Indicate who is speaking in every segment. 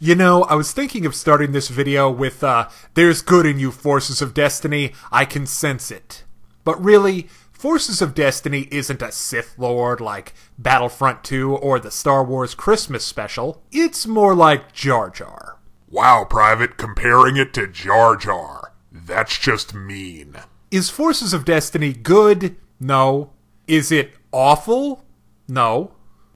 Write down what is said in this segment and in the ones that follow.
Speaker 1: You know, I was thinking of starting this video with, there's good in you, Forces of Destiny, I can sense it. But really, Forces of Destiny isn't a Sith Lord like Battlefront 2 or the Star Wars Christmas special. It's more like Jar Jar.
Speaker 2: Wow, Private, comparing it to Jar Jar. That's just mean.
Speaker 1: Is Forces of Destiny good? No. Is it awful? No.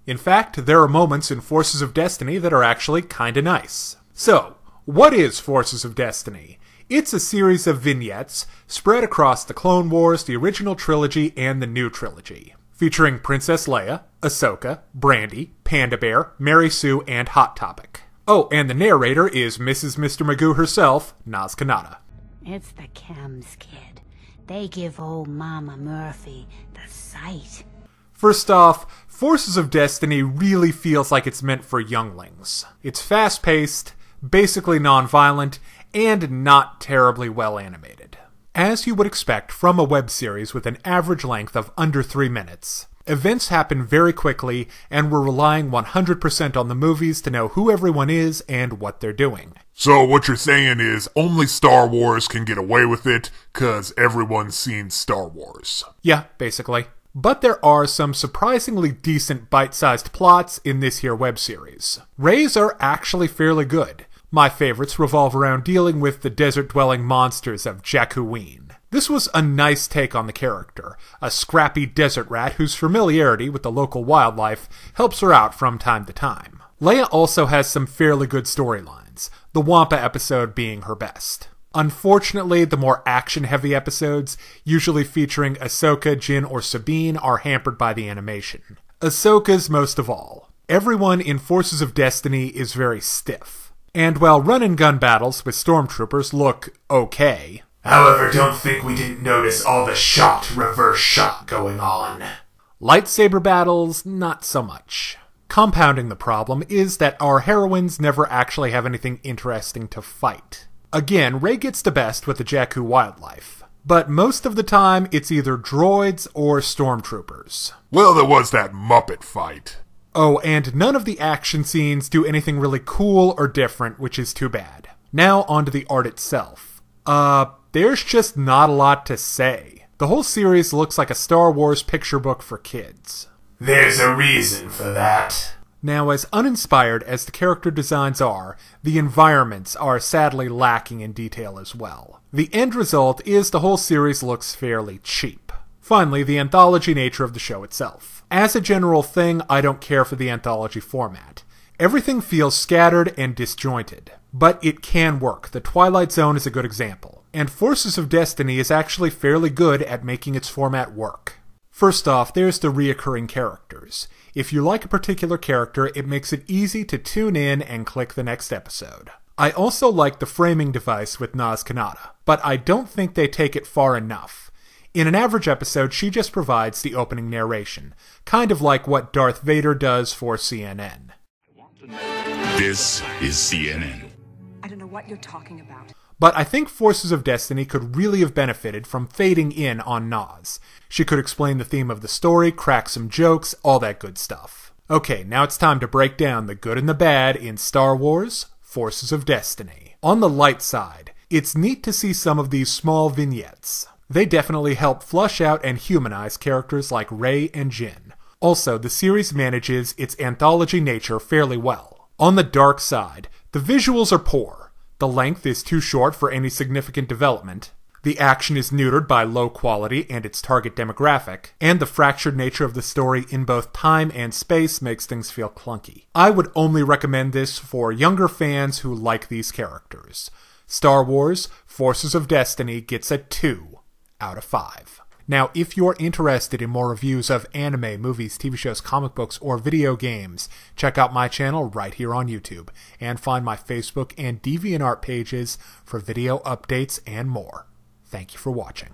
Speaker 1: In fact, there are moments in Forces of Destiny that are actually kinda nice. So, what is Forces of Destiny? It's a series of vignettes spread across the Clone Wars, the original trilogy, and the new trilogy, featuring Princess Leia, Ahsoka, Brandy, Panda Bear, Mary Sue, and Hot Topic. Oh, and the narrator is Mrs. Mr. Magoo herself, Naz Kanata.
Speaker 3: It's the chems, kid. They give old Mama Murphy the sight.
Speaker 1: First off, Forces of Destiny really feels like it's meant for younglings. It's fast-paced, basically non-violent, and not terribly well animated. As you would expect from a web series with an average length of under 3 minutes, events happen very quickly, and we're relying 100% on the movies to know who everyone is and what they're doing.
Speaker 2: So what you're saying is only Star Wars can get away with it, 'cause everyone's seen Star Wars.
Speaker 1: Yeah, basically. But there are some surprisingly decent bite-sized plots in this here web series. Rey's are actually fairly good. My favorites revolve around dealing with the desert-dwelling monsters of Jakkuween. This was a nice take on the character, a scrappy desert rat whose familiarity with the local wildlife helps her out from time to time. Leia also has some fairly good storylines, the Wampa episode being her best. Unfortunately, the more action-heavy episodes, usually featuring Ahsoka, Jyn, or Sabine, are hampered by the animation. Ahsoka's most of all. Everyone in Forces of Destiny is very stiff. And while run-and-gun battles with stormtroopers look okay,
Speaker 4: however, don't think we didn't notice all the reverse shot going on.
Speaker 1: Lightsaber battles, not so much. Compounding the problem is that our heroines never actually have anything interesting to fight. Again, Rey gets the best with the Jakku wildlife, but most of the time it's either droids or stormtroopers.
Speaker 2: Well, there was that Muppet fight.
Speaker 1: Oh, and none of the action scenes do anything really cool or different, which is too bad. Now onto the art itself. There's just not a lot to say. The whole series looks like a Star Wars picture book for kids.
Speaker 4: There's a reason for that.
Speaker 1: Now, as uninspired as the character designs are, the environments are sadly lacking in detail as well. The end result is the whole series looks fairly cheap. Finally, the anthology nature of the show itself. As a general thing, I don't care for the anthology format. Everything feels scattered and disjointed. But it can work. The Twilight Zone is a good example. And Forces of Destiny is actually fairly good at making its format work. First off, there's the reoccurring characters. If you like a particular character, it makes it easy to tune in and click the next episode. I also like the framing device with Naz Kanata, but I don't think they take it far enough. In an average episode, she just provides the opening narration, kind of like what Darth Vader does for CNN.
Speaker 5: This is CNN.
Speaker 6: I don't know what you're talking about.
Speaker 1: But I think Forces of Destiny could really have benefited from fading in on Naz. She could explain the theme of the story, crack some jokes, all that good stuff. Okay, now it's time to break down the good and the bad in Star Wars, Forces of Destiny. On the light side, it's neat to see some of these small vignettes. They definitely help flush out and humanize characters like Rey and Jyn. Also, the series manages its anthology nature fairly well. On the dark side, the visuals are poor. The length is too short for any significant development. The action is neutered by low quality and its target demographic, and the fractured nature of the story in both time and space makes things feel clunky. I would only recommend this for younger fans who like these characters. Star Wars, Forces of Destiny gets a 2 out of 5. Now, if you're interested in more reviews of anime, movies, TV shows, comic books, or video games, check out my channel right here on YouTube, and find my Facebook and Deviantart pages for video updates and more. Thank you for watching.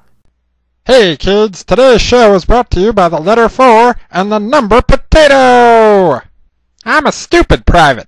Speaker 7: Hey kids, today's show is brought to you by the letter 4 and the number potato! I'm a stupid private.